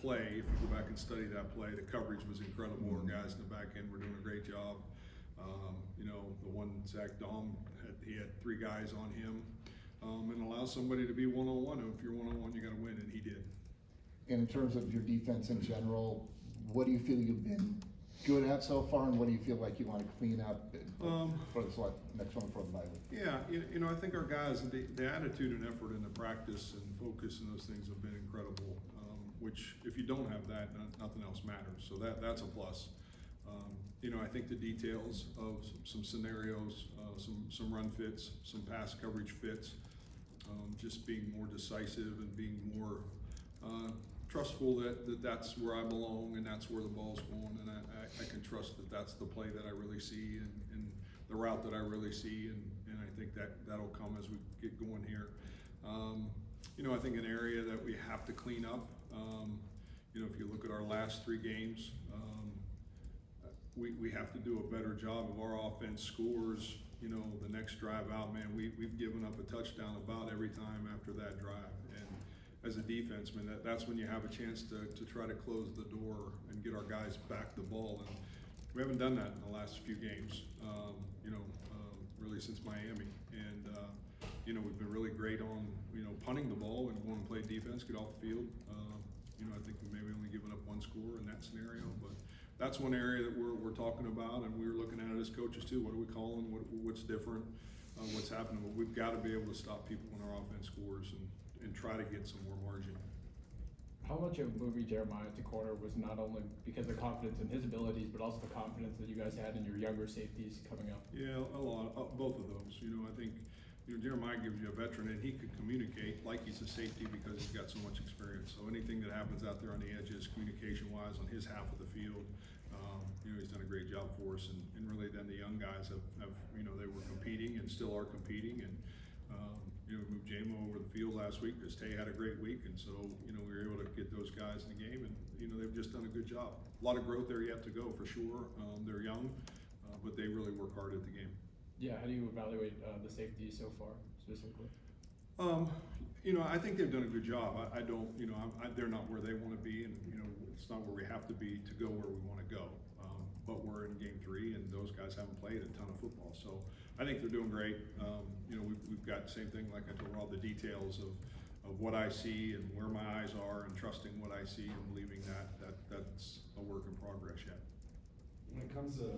play, if you go back and study that play, the coverage was incredible. Our guys in the back end were doing a great job. You know, the one Zach Dahm, he had 3 guys on him, and allow somebody to be one-on-one. If you're one-on-one, you got to win, and he did. And in terms of your defense in general, what do you feel you've been good at so far, and what do you feel like you want to clean up for this next one for the bye week? Yeah, you know, I think our guys, the attitude and effort and the practice and focus and those things have been incredible. Which, if you don't have that, nothing else matters. So that's a plus. You know, I think the details of some scenarios, some run fits, some pass coverage fits, just being more decisive and being more trustful that that's where I belong and that's where the ball's going, and I can trust that that's the play that I really see and the route that I really see, and I think that'll come as we get going here. You know, I think an area that we have to clean up, you know, if you look at our last 3 games, we have to do a better job of our offense scores. You know, the next drive out, man, we've given up a touchdown about every time after that drive. And as a defense, man, that's when you have a chance to try to close the door and get our guys back the ball. And we haven't done that in the last few games, you know, really since Miami. And, you know, we've been really great on, you know, punting the ball and going to play defense, get off the field. You know, I think we maybe only given up 1 score in that scenario, but that's one area that we're talking about, and we're looking at it as coaches too. What are we calling? What's different? What's happening? But we've got to be able to stop people when our offense scores and try to get some more margin. How much of moving Jeremiah to corner was not only because of confidence in his abilities, but also the confidence that you guys had in your younger safeties coming up? Yeah, a lot, both of those. You know, I think, you know, Jeremiah gives you a veteran, and he could communicate like he's a safety because he's got so much experience. So anything that happens out there on the edges, communication-wise, on his half of the field, you know, he's done a great job for us. And really then the young guys have you know, they were competing and still are competing. And, you know, we moved Jamo over the field last week because Tay had a great week. And so, you know, we were able to get those guys in the game. And, you know, they've just done a good job. A lot of growth there yet to go for sure. They're young, but they really work hard at the game. Yeah, how do you evaluate the safety so far, specifically? You know, I think they've done a good job. I don't, you know, they're not where they want to be, and you know, it's not where we have to be to go where we want to go. But we're in game 3, and those guys haven't played a ton of football, so I think they're doing great. You know, we've got the same thing, like I told, all the details of what I see and where my eyes are, and trusting what I see and believing that's a work in progress yet. When it comes to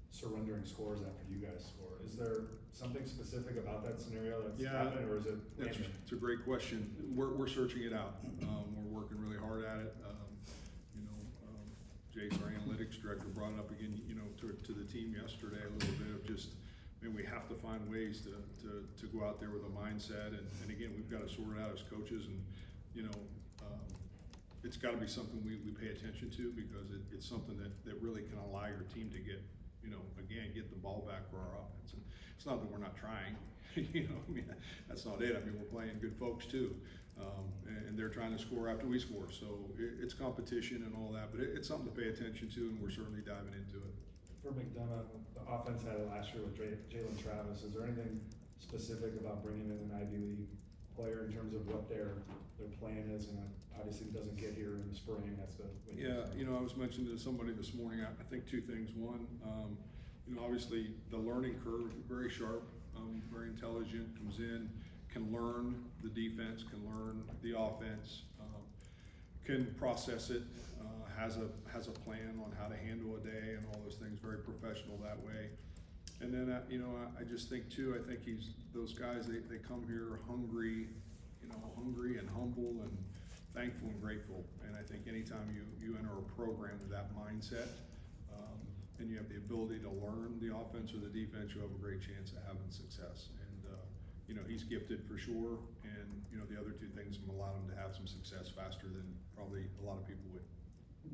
surrendering scores after you guys score, is there something specific about that scenario that's happened, or is it? It's a great question. We're searching it out. We're working really hard at it. You know, Jace, our analytics director, brought it up again, you know, to the team yesterday, a little bit of just, I mean, we have to find ways to go out there with a mindset, and again, we've got to sort it out as coaches, and you know, it's got to be something we pay attention to, because it's something that really can allow your team to get, you know, again, get the ball back for our offense. And it's not that we're not trying, you know, I mean, that's not it. I mean, we're playing good folks too, and they're trying to score after we score. So it's competition and all that, but it's something to pay attention to, and we're certainly diving into it. For McDonough, the offense had it last year with Jalen Travis. Is there anything specific about bringing in an Ivy League player in terms of what their plan is? And obviously it doesn't get here in the spring. That's the yeah. You know, I was mentioning to somebody this morning. I think 2 things. One, you know, obviously the learning curve, very sharp, very intelligent. Comes in, can learn the defense, can learn the offense, can process it. Has a plan on how to handle a day and all those things. Very professional that way. And then, you know, I just think too, I think those guys, they come here hungry, you know, hungry and humble and thankful and grateful. And I think anytime you enter a program with that mindset, and you have the ability to learn the offense or the defense, you have a great chance of having success. And, you know, he's gifted for sure. And, you know, the other 2 things will allow him to have some success faster than probably a lot of people would.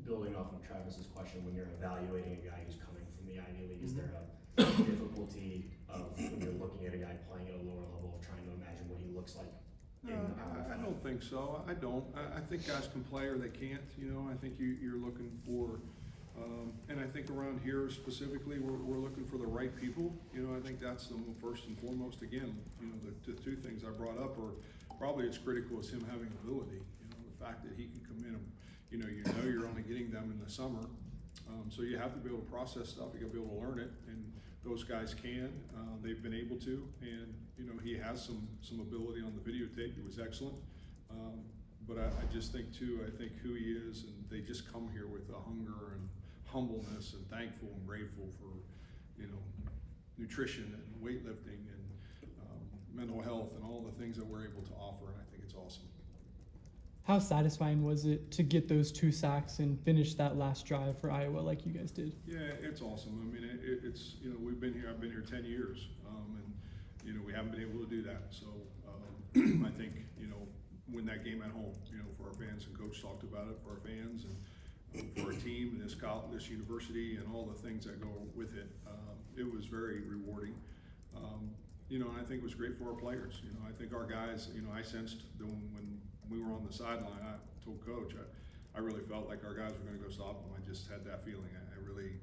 Building off of Travis's question, when you're evaluating a guy who's coming from the Ivy League, is there a difficulty of when you're looking at a guy playing at a lower level of trying to imagine what he looks like? I don't think so. I don't. I think guys can play or they can't. You know, I think you're looking for, and I think around here specifically, we're looking for the right people. You know, I think that's the first and foremost. Again, you know, the 2 things I brought up are probably as critical as him having ability. You know, the fact that he can come in and, you know you're only getting them in the summer. So you have to be able to process stuff, you gotta be able to learn it, and those guys can, they've been able to, and you know, he has some ability on the videotape. It was excellent. But I just think too, I think who he is, and they just come here with a hunger and humbleness and thankful and grateful for, you know, nutrition and weightlifting and mental health and all the things that we're able to offer, and I think it's awesome. How satisfying was it to get those 2 sacks and finish that last drive for Iowa like you guys did? Yeah, it's awesome. I mean, it's, you know, I've been here 10 years, and, you know, we haven't been able to do that. So I think, you know, win that game at home, you know, for our fans, and Coach talked about it, for our fans and for our team and this college, this university, and all the things that go with it. It was very rewarding. You know, and I think it was great for our players. You know, I think our guys, you know, I sensed when we were on the sideline, I told Coach, I really felt like our guys were going to go stop them. I just had that feeling. I really,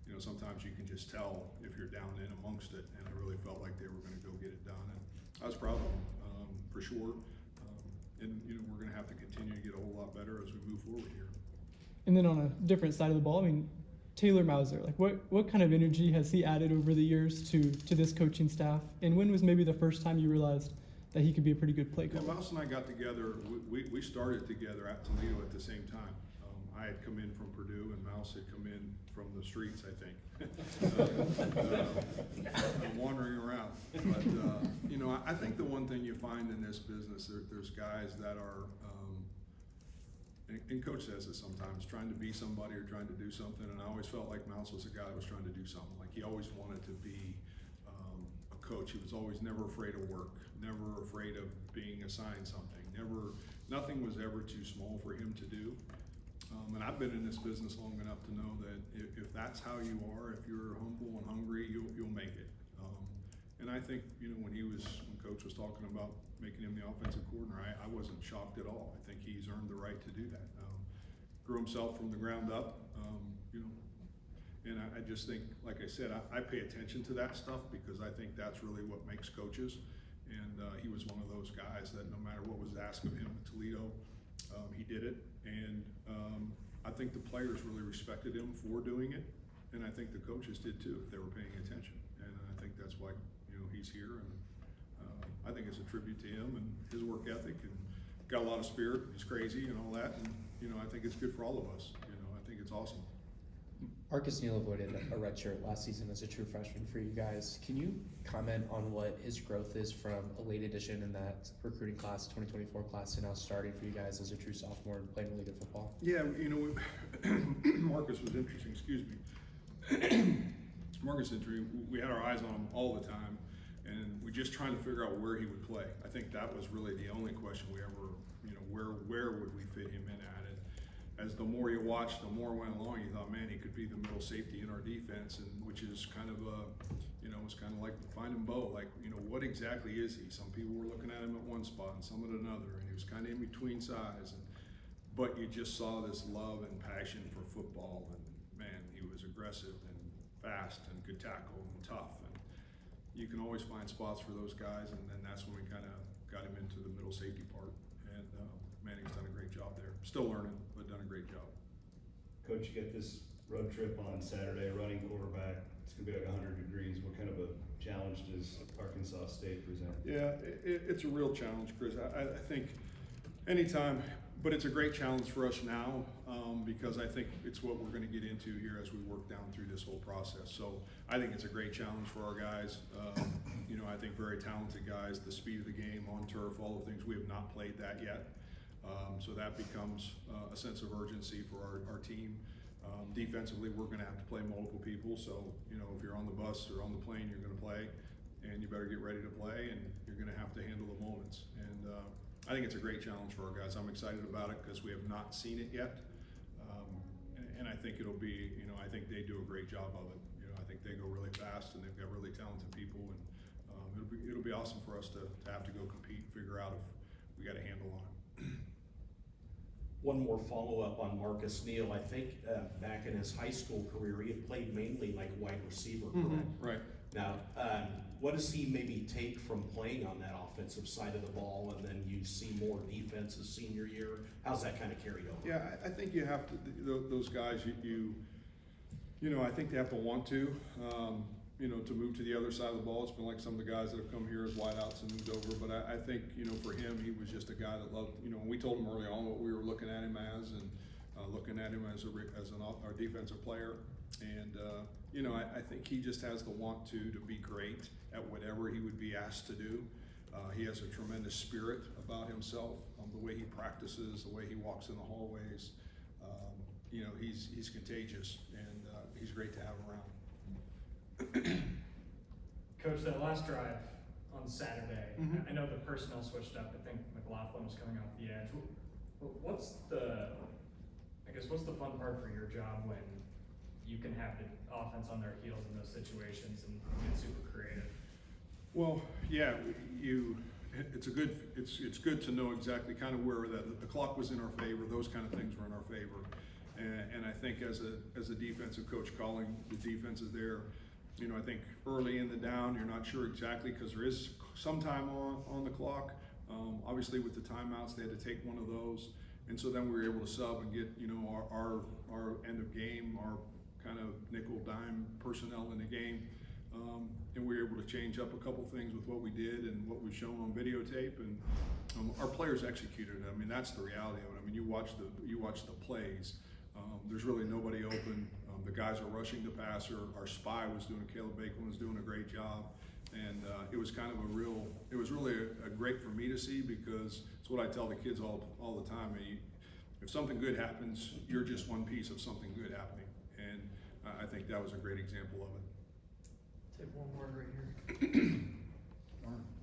you know, sometimes you can just tell if you're down in amongst it, and I really felt like they were going to go get it done. And I was proud of them, for sure. And, you know, we're going to have to continue to get a whole lot better as we move forward here. And then on a different side of the ball, I mean, Taylor Mauser, like what kind of energy has he added over the years to this coaching staff? And when was maybe the first time you realized that he could be a pretty good play Yeah, caller? Mouse and I got together, we started together at Toledo at the same time. I had come in from Purdue, and Mouse had come in from the streets, I think. Wandering around. But, you know, I think the one thing you find in this business, there's guys that are, and Coach says it sometimes, trying to be somebody or trying to do something, and I always felt like Mouse was a guy that was trying to do something. Like, he always wanted to be a coach. He was always never afraid of work, never afraid of being assigned something, nothing was ever too small for him to do. And I've been in this business long enough to know that if that's how you are, if you're humble and hungry, you'll make it. And I think, you know, when Coach was talking about making him the offensive coordinator, I wasn't shocked at all. I think he's earned the right to do that. Grew himself from the ground up, you know, and I just think, like I said, I pay attention to that stuff because I think that's really what makes coaches. And he was one of those guys that no matter what was asked of him at Toledo, he did it. And I think the players really respected him for doing it, and I think the coaches did too, if they were paying attention. And I think that's why, you know, he's here, and I think it's a tribute to him and his work ethic, and got a lot of spirit. He's crazy and all that, and you know, I think it's good for all of us. You know, I think it's awesome. Marcus Neal avoided a red shirt last season as a true freshman for you guys. Can you comment on what his growth is from a late addition in that recruiting class, 2024 class, to now starting for you guys as a true sophomore and playing really good football? Yeah, you know, Marcus was interesting. Excuse me. Marcus injury, we had our eyes on him all the time, and we're just trying to figure out where he would play. I think that was really the only question we ever, you know, where would we fit him in at? As the more you watched, the more went along, you thought, man, he could be the middle safety in our defense, and which is kind of you know, it's kind of like finding Bo. Like, you know, what exactly is he? Some people were looking at him at one spot and some at another, and he was kind of in between size. But you just saw this love and passion for football, and man, he was aggressive and fast and could tackle and tough. And you can always find spots for those guys, and then that's when we kind of got him into the middle safety part. And Manning's done a great job there. Still learning, but done a great job. Coach, you get this road trip on Saturday, running quarterback. It's gonna be like 100 degrees. What kind of a challenge does Arkansas State present? Yeah, it's a real challenge, Chris. I think anytime, but it's a great challenge for us now because I think it's what we're going to get into here as we work down through this whole process. So I think it's a great challenge for our guys. You know, I think very talented guys, the speed of the game on turf, all the things. We have not played that yet. So that becomes a sense of urgency for our team. Defensively, we're going to have to play multiple people. So, you know, if you're on the bus or on the plane, you're going to play, and you better get ready to play, and you're going to have to handle the moments. And I think it's a great challenge for our guys. I'm excited about it because we have not seen it yet. And I think it'll be, you know, I think they do a great job of it. You know, I think they go really fast, and they've got really talented people, and it'll be awesome for us to have to go compete, figure out if we got a handle on it. One more follow-up on Marcus Neal. I think back in his high school career, he had played mainly like wide receiver, correct? Right. Now, what does he maybe take from playing on that offensive side of the ball, and then you see more defense his senior year? How's that kind of carried over? Yeah, I think you have to, those guys, you know, I think they have to want to, you know, to move to the other side of the ball. It's been like some of the guys that have come here as wideouts and moved over, but I think, you know, for him, he was just a guy that loved, you know, we told him early on what we were looking at him as, and looking at him as our defensive player. And, you know, I think he just has the want to be great at whatever he would be asked to do. He has a tremendous spirit about himself, the way he practices, the way he walks in the hallways. You know, he's contagious, and he's great to have around. Coach, that last drive on Saturday, Mhm. I know the personnel switched up. I think McLaughlin was coming off the edge. What's the fun part for your job when you can have the offense on their heels in those situations and get super creative? Well, yeah, it's good to know exactly kind of where the clock was in our favor, those kind of things were in our favor. And I think as a defensive coach calling the defenses there, you know, I think early in the down, you're not sure exactly because there is some time on the clock. Obviously with the timeouts, they had to take one of those. And so then we were able to sub and get, you know, our end of game, our kind of nickel dime personnel in the game. And we were able to change up a couple things with what we did and what we've shown on videotape, and our players executed it. I mean, that's the reality of it. I mean, you watch the plays. There's really nobody open. The guys are rushing the passer. Our spy was doing, Caleb Bacon was doing a great job, and it was kind of it was really a great for me to see, because it's what I tell the kids all the time. If something good happens, you're just one piece of something good happening, and I think that was a great example of it. Take one more right here.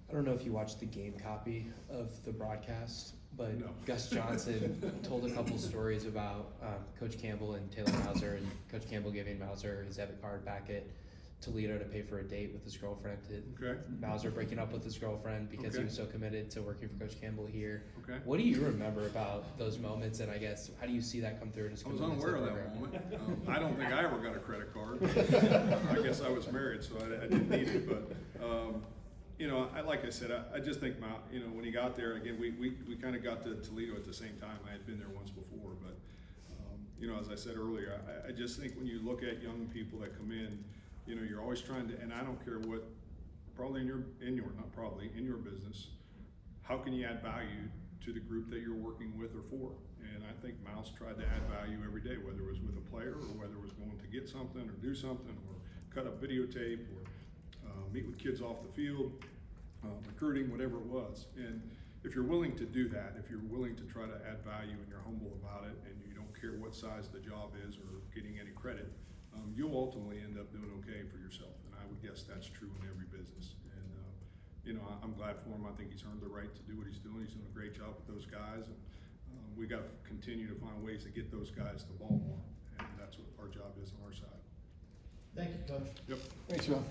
I don't know if you watched the game copy of the broadcast, but No. Gus Johnson told a couple stories about Coach Campbell and Taylor Mauser, and Coach Campbell giving Mauser his debit card back at Toledo to pay for a date with his girlfriend. Okay. Mauser breaking up with his girlfriend because he Okay. was so committed to working for Coach Campbell here. Okay. What do you remember about those moments, and I guess how do you see that come through in his I was commitment to unaware the of that program? moment. I don't think I ever got a credit card. I guess I was married, so I didn't need it. But you know, like I said, I just think you know, when he got there, again, we kind of got to Toledo at the same time. I had been there once before, but you know, as I said earlier, I just think when you look at young people that come in, you know, you're always trying to, and I don't care what, probably in your business, how can you add value to the group that you're working with or for? And I think Mouse tried to add value every day, whether it was with a player or whether it was going to get something or do something or cut up videotape or meet with kids off the field, recruiting, whatever it was. And if you're willing to do that, if you're willing to try to add value and you're humble about it and you don't care what size the job is or getting any credit, you'll ultimately end up doing okay for yourself. And I would guess that's true in every business. And you know, I'm glad for him. I think he's earned the right to do what he's doing. He's doing a great job with those guys. And we got to continue to find ways to get those guys the ball more. And that's what our job is on our side. Thank you, Coach. Yep. Thanks, John.